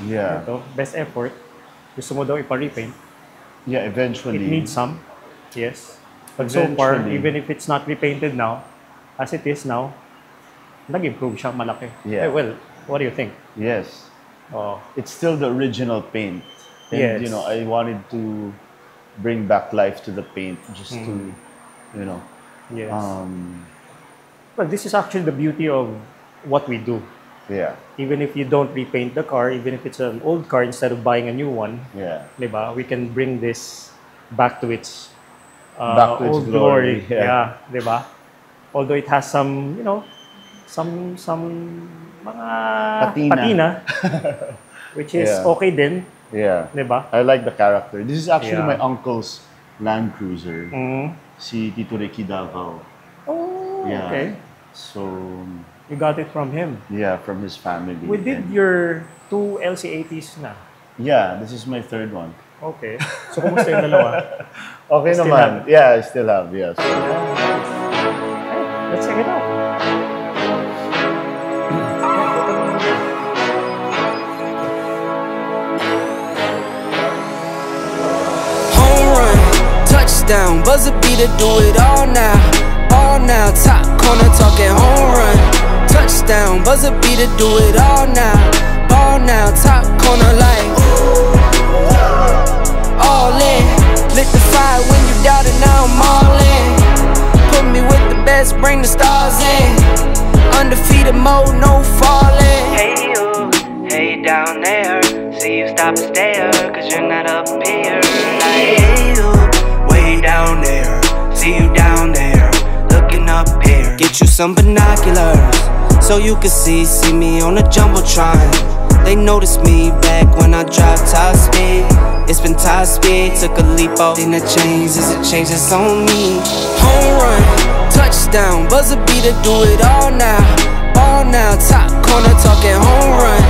Yeah. Ito, best effort. Gusto mo daw ipa-repaint. Yeah, eventually. It needs some. Yes. But so far, Eventually. even if it's not repainted now, as it is now, nag-improve siya malaki. Yeah. Well, what do you think? Yes. Oh, It's still the original paint. And, Yes. you know, I wanted to bring back life to the paint just to, you know, yes. um, Well, this is actually the beauty of what we do. yeah, Even if you don't repaint the car, even if it's an old car, instead of buying a new one, yeah. diba, we can bring this back to its, Back to its old glory, glory. yeah. Diba? Although it has some, you know, some mga Patina. which is Yeah. okay din, Yeah. diba? I like the character. This is actually Yeah. my uncle's Land Cruiser. Mm. Si Tito Ricky Davao. Oh, Yeah. okay. So, You got it from him. yeah, from his family. We did And- your 2 LC80s na. Yeah, this is my third one. Okay. So, kumusta yung dalawa? Okay Still naman. have? Yeah, I still have. Yes. Let's check it out. Home run, touchdown, buzzer beater, do it all now. All now, top corner talking home run. Touchdown, buzzer beater, do it all now. Ball now, top corner like all in. Lit the fire when you doubt it, now I'm all in. Put me with the best, bring the stars in. Undefeated mode, no falling. Hey you, hey down there. See you stop and stare, cause you're not up here. Like, hey you, way down there. See you down there, looking up here. Get you some binoculars, so you can see me on the Jumbotron. They noticed me back when I dropped top speed. It's been top speed, took a leap off. Then the change is a change that's on me. Home run, touchdown, buzzer beater, do it all now. Ball now, top corner talking home run.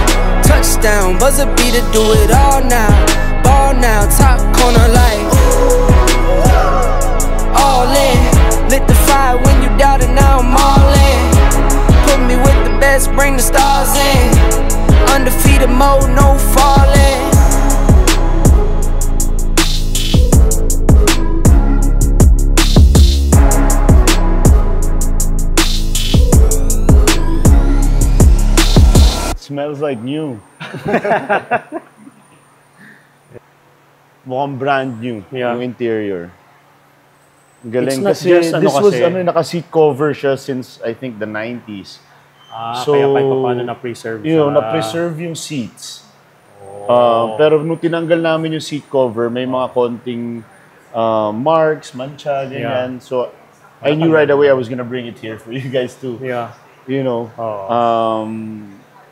Touchdown, buzzer beater, do it all now. Ball now, top corner like all in. Lit the fire when you doubt it, now I'm all in. Put me with the best, bring the stars in. Undefeated mode, no falling. Smells like new. Mukhang brand new Yeah. yung interior. It's Galing not kasi just ano this was kasi. naka-seat cover siya since I think the 90s. So, Kaya kahit paano na-preserve You know, siya. na-preserve yung seats. Pero nung tinanggal namin yung seat cover, may mga konting marks, mancha, ganyan. So, I knew right away I was gonna bring it here for you guys to, Yeah. you know, Oo.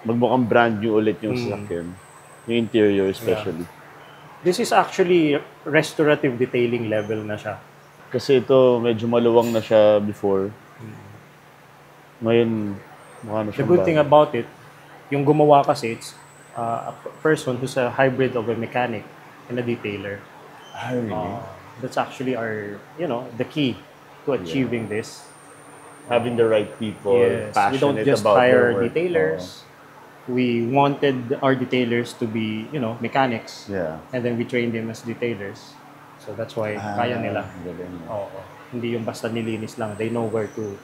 magmukhang brand new ulit yung sasakyan. Yung interior especially. This is actually restorative detailing level na siya. Kasi ito, medyo maluwang na siya before. Ngayon, mukha na The siyang good thing bago. about it, yung gumawa kasi, it's a person who's a hybrid of a mechanic and a detailer. Ah, really? That's actually our, you know, the key to achieving this. Having the right people, Yes, we passionate don't just about their hire work. detailers. We wanted our detailers to be, you know, mechanics. Yeah. And then we trained them as detailers. So that's why kaya nila. Galing. Oo. Hindi yung basta nilinis lang. They know where to,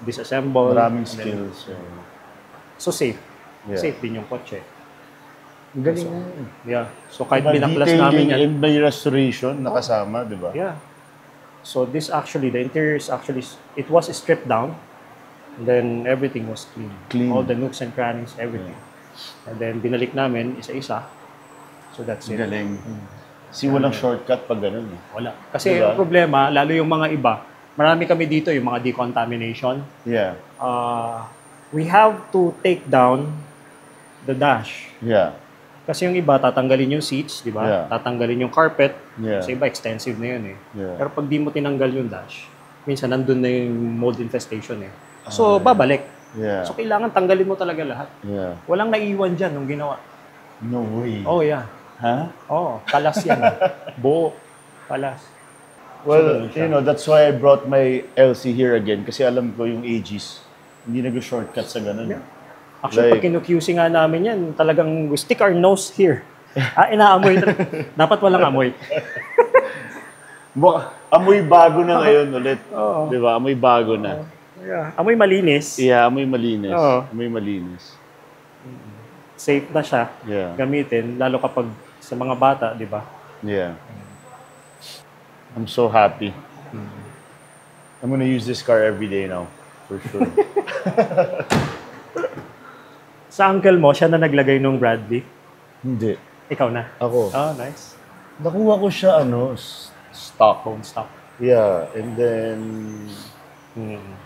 disassemble. Maraming and then- skills. So safe. Yeah. Safe din yung kotse. Galing. Yeah. So kahit Diba, binaklas detailing namin yan. and may restoration nakasama, di ba? Yeah. So this actually, the interior is actually, it was stripped down. And then everything was clean. Clean. All the nooks and crannies, everything. And then binalik namin isa-isa. So that's it. Galing. Kasi walang shortcut pag ganun. Eh. Wala. Kasi Diba? ang problema, lalo yung mga iba, marami kami dito yung mga decontamination. Yeah. We have to take down the dash. Yeah. Kasi yung iba, tatanggalin yung seats, di ba? Yeah. Tatanggalin yung carpet. Yeah. Sa iba, extensive na yun eh. Yeah. Pero pag di mo tinanggal yung dash, minsan nandun na yung mold infestation eh. So, babalik. Yeah. So, kailangan tanggalin mo talaga lahat. Yeah. Walang naiwan dyan nung ginawa. No way. Oh, yeah. Huh? Oh, kalas yan. Buo. Kalas. Well, ganun siya. you know, that's why I brought my LC here again kasi alam ko yung ages. Hindi nag-shortcut sa ganun. Yeah. Actually, pag kinu-QC nga namin yan, talagang we stick our nose here. Inaamoy. Dapat walang amoy. Amoy bago na ngayon ulit. Oo. Di ba? Amoy bago na. Yeah. Amoy malinis. Yeah, amoy malinis. Oo. Amoy malinis. Safe na siya Yeah. gamitin, lalo kapag sa mga bata, di ba? Yeah. I'm so happy. I'm gonna use this car every day now. For sure. Sa uncle mo, siya na naglagay nung Bradley. Hindi. Ikaw na. Ako. Oh, nice. Nakuha ko siya, stock. Phone stop. Yeah. And then,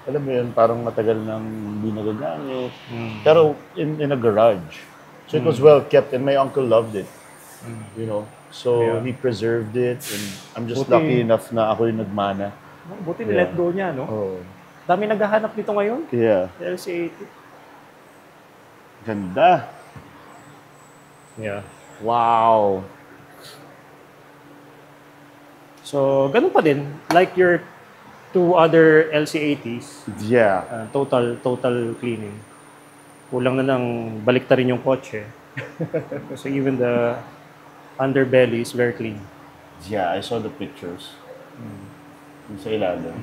alam mo yun, parang matagal nang hindi nagagamit. Pero in a garage. So it was well kept and my uncle loved it. You know? So Yeah. he preserved it and I'm just Buti. lucky enough na ako yung nagmana. Buti Yeah. let go niya, no? Oh. Dami naghahanap nito ngayon. Yeah. LC80. Ganda. Yeah. Wow. So, ganun pa din. Like your two other LC80s, Yeah. total cleaning. Kulang na lang balik rin yung kotse. So even the underbelly is very clean. Yeah, I saw the pictures. Yung sa ilalim.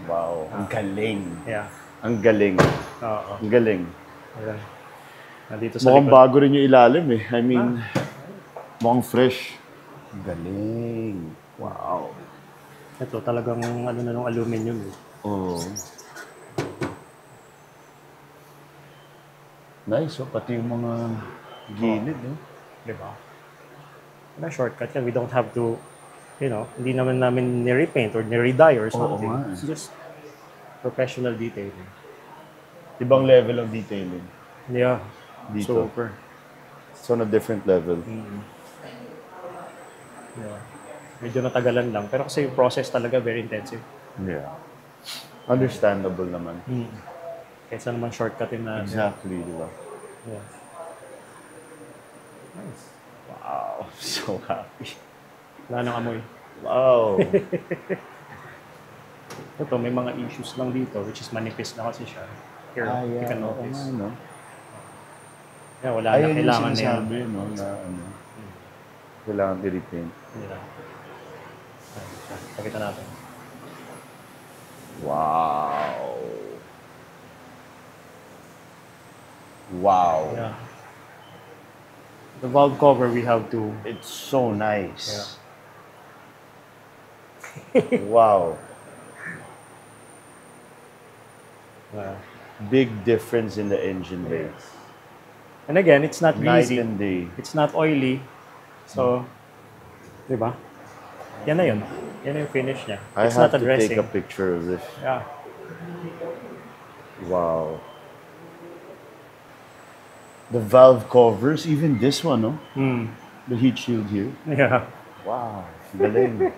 Wow. Ang galing. Yeah. Ang galing. Oo. Ang galing. Ayan. Nandito sa Mukhang likod. bago rin yung ilalim eh. I mean, mukhang fresh. Ang galing. Wow. Ito talagang ano na nung aluminum. Eh. Oh. Nice, oh. Pati yung mga gilid, eh. Diba? Wala shortcut yan. We don't have to, hindi naman namin ni-repaint or ni-redye or something. nga. It's just professional detailing. Ibang level of detailing. Yeah. Dito. Super. It's on a different level. Yeah. Medyo natagalan lang. Pero kasi yung process talaga very intensive. Yeah. Understandable naman. Kaysa naman shortcutin na. Exactly, di ba? Yeah. Nice. Wow. So happy. Wala nang amoy. Wow. Ito, may mga issues lang dito, which is manipis na kasi siya. Here, you can notice. No? Yeah, wala na. Ayun yung Kailangan na yan. sinasabi, no? Na kailangan i-repaint. Yeah. Pakita natin. Wow. Wow. Yeah. The valve cover, we have to... It's so nice. Wow. Big difference in the engine bay. And again, it's not Night greasy. and day. It's not oily. So, di ba? Yan na yun. Yan na yung finish niya. I It's have not a to dressing. take a picture of this. Yeah. Wow. The valve covers, even this one, no? The heat shield here. Yeah. Wow. Galing.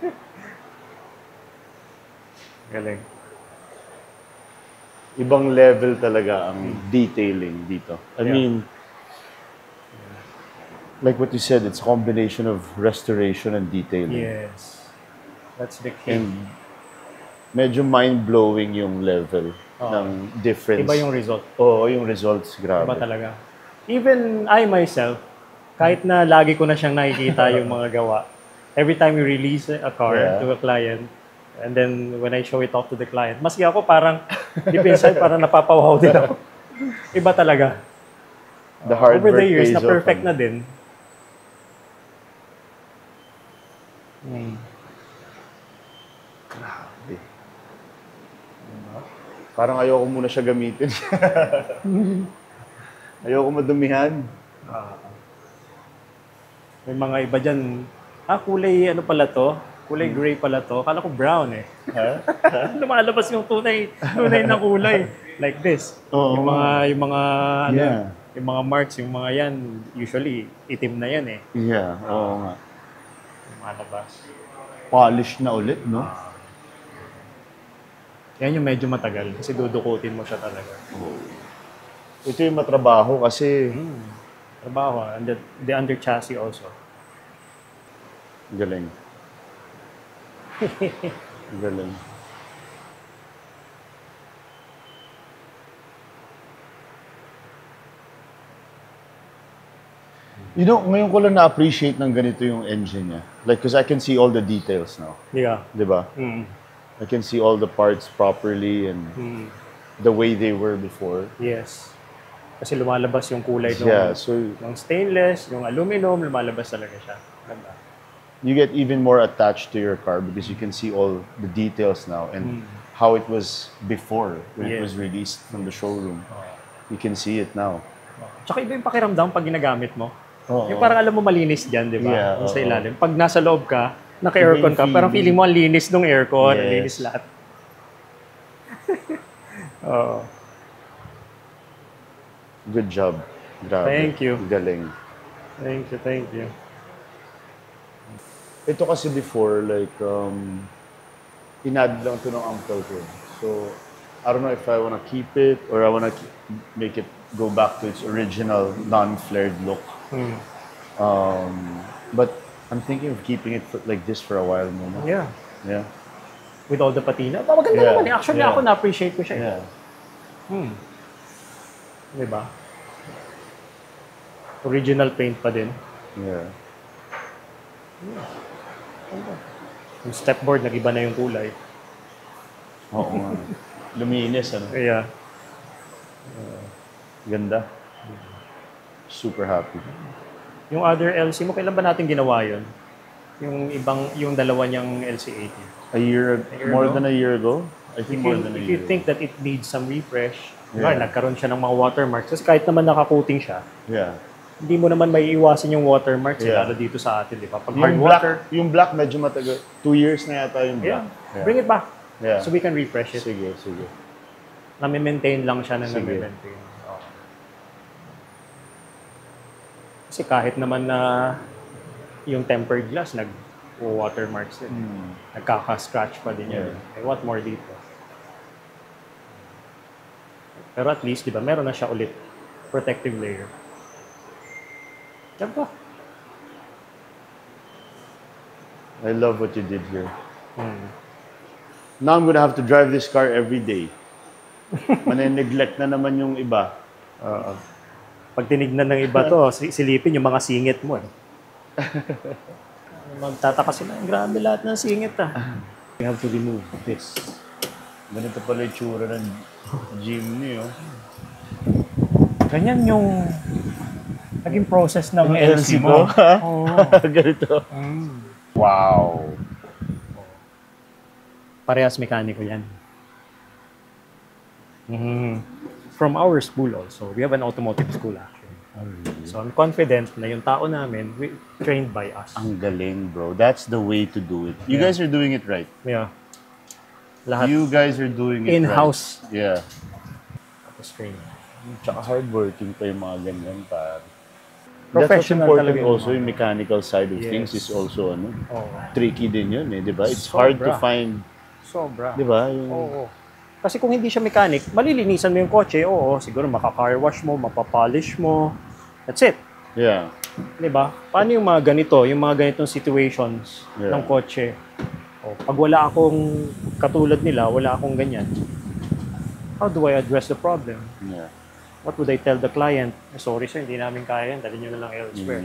Galing. Ibang level talaga ang detailing dito. I Yeah. mean, like what you said, it's a combination of restoration and detailing. Yes. That's the key. And medyo mind-blowing yung level ng difference. Iba yung result. Oo, yung results, grabe. Iba talaga. Even I myself, kahit na lagi ko na siyang nakikita yung mga gawa, every time you release a car to a client, and then when I show it off to the client, maski ako parang, deep inside, parang napapawaw din ako. Iba talaga. The hard Over work the years, pays na perfect off. na din. Grabe. Parang ayoko muna siya gamitin. Ayoko madumihan. May mga iba dyan, kulay ano pala to? Kulay gray pala to. Kala ko brown eh. Lumalabas yung tunay na kulay. Like this. Oo. Yung mga ano, Yeah. yung mga marks, yung mga yan, usually itim na yan eh. Yeah, oo nga. Lumalabas. Polish na ulit, no? Yan yung medyo matagal kasi dudukutin mo siya talaga. Ito yung matrabaho kasi Trabaho, and the under chassis also. galing. Galing. You know, ngayon ko lang na-appreciate ng ganito yung engine niya. Like, because I can see all the details now. Yeah. Diba? I can see all the parts properly and the way they were before. Yes. Kasi lumalabas yung kulay ng stainless, yung aluminum, lumalabas talaga siya. Ganda. You get even more attached to your car because you can see all the details now and how it was before when it was released from the showroom. You can see it now. Tsaka iba yung pakiramdam pag ginagamit mo. Yung parang alam mo malinis dyan, di ba? Yeah, sa ilalim. Pag nasa loob ka, naka-aircon ka, parang feeling mo ang linis ng aircon, ang linis lahat. Good job. Grabe. Thank you. Galing. Thank you. Ito kasi before, like, inad lang ito ng uncle ko. So, I don't know if I want to keep it or I want to make it go back to its original non-flared look. But I'm thinking of keeping it like this for a while muna. Yeah. Yeah. With all the patina. Maganda naman eh. Actually, ako na-appreciate ko siya. Yeah. Diba? Original paint pa din. Yeah. Yung stepboard, nag-iba na yung kulay. Oo nga. Luminis, ano? Yeah. Ganda. Super happy. Yung other LC mo, kailan ba natin ginawa yun? Yung dalawa niyang LC80. More than a year ago? I think more than a year. If you think that it needs some refresh, nagkaroon siya ng mga watermarks. Kasi kahit naman nakakoating siya, hindi mo naman may iwasan yung watermarks, lalo dito sa atin, di ba? Pag hard water, yung black medyo matagal. 2 years na yata yung black. Yeah. Bring it back. Yeah. So we can refresh it. Sige. Nami-maintain lang siya na nami-maintain. Kasi kahit naman na yung tempered glass, nag-watermarks din. Nagkaka-scratch pa din yun. Eh, what more dito? Pero at least, di ba, meron na siya ulit. Protective layer. Diba? I love what you did here. Now I'm gonna have to drive this car every day. Mane-neglect na naman yung iba. Pag tinignan ng iba to, silipin yung mga singit mo. Magtataka sila, grabe lahat ng singit We have to remove this. Ganito pala yung tsura ng Jimny, oh. Ganyan yung naging process ng LC mo. Ganito. Wow. Parehas mekaniko yan. From our school also. We have an automotive school actually. So I'm confident na yung tao namin, trained by us. Ang galing, bro. That's the way to do it. You guys are doing it right. Yeah. Lahat You guys are doing it in-house. right. Yeah. Tapos train. Tsaka hardworking pa yung mga ganyan, pare. Professional That's what's talaga important yung also, yung mechanical side of things is also, tricky din yun, eh, di ba? It's hard to find, Sobra. di ba? Kasi kung hindi siya mechanic, malilinisan mo yung kotse, siguro maka-car wash mo, mapapolish mo. That's it. Yeah. Di ba? Paano yung mga ganito, yung mga ganitong situations ng kotse? Pag wala akong katulad nila, wala akong ganyan, how do I address the problem? Yeah. What would I tell the client? Sorry sir, hindi namin kaya yan, dali nyo na lang elsewhere.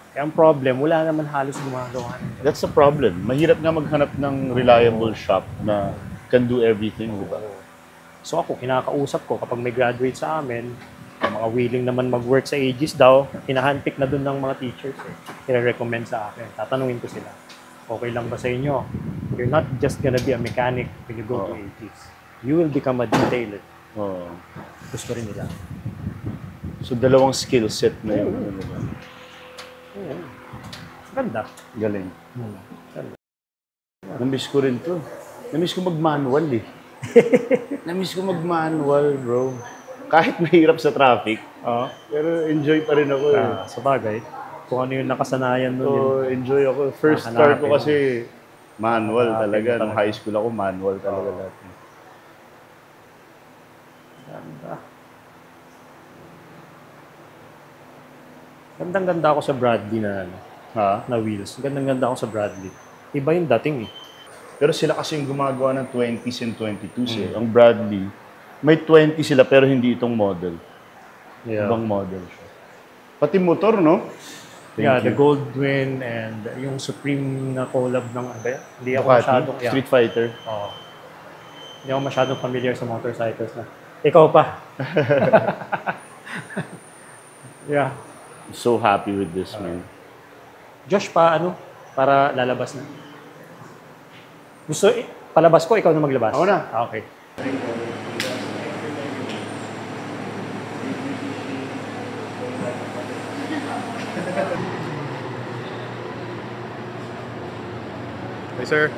Kaya ang problem, wala naman halos gumagawa. That's the problem. Mahirap nga maghanap ng reliable shop na can do everything, di ba? So ako, kinakausap ko kapag may graduate sa amin, mga willing naman mag-work sa Aegis daw, hinahandpick na dun ng mga teachers. I-recommend sa akin. Tatanungin ko sila, okay lang ba sa inyo? You're not just gonna be a mechanic when you go to Aegis. You will become a detailer. Gusto rin nila. So, dalawang skill set na yun. Ganda. Galing. Namiss ko rin to. Namiss ko mag-manual eh. Namiss ko mag-manual, bro. Kahit mahirap sa traffic, pero enjoy pa rin ako eh. Sa bagay, kung ano yung nakasanayan nun. So, enjoy ako. First start ko kasi manual talaga. Nung high school ako, manual talaga lahat. Ganda. Gandang-ganda ako sa Bradley na wheels. Gandang-ganda ako sa Bradley. Iba yung dating eh. Pero sila kasi yung gumagawa ng 20s and 22s eh. Ang Bradley, may 20 sila pero hindi itong model. Yeah. Ibang model siya. Pati motor, no? Yeah, Thank the you. Goldwyn and yung Supreme na collab ng ano ba yan? Hindi ako Ducati, masyadong, yeah. Street Fighter. Oo. Hindi ako masyadong familiar sa motorcycles na. Ikaw pa. Yeah. So happy with this, man. Josh pa, para lalabas na. Gusto, palabas ko, ikaw na maglabas. Ako na. Ah, okay. Hey, sir.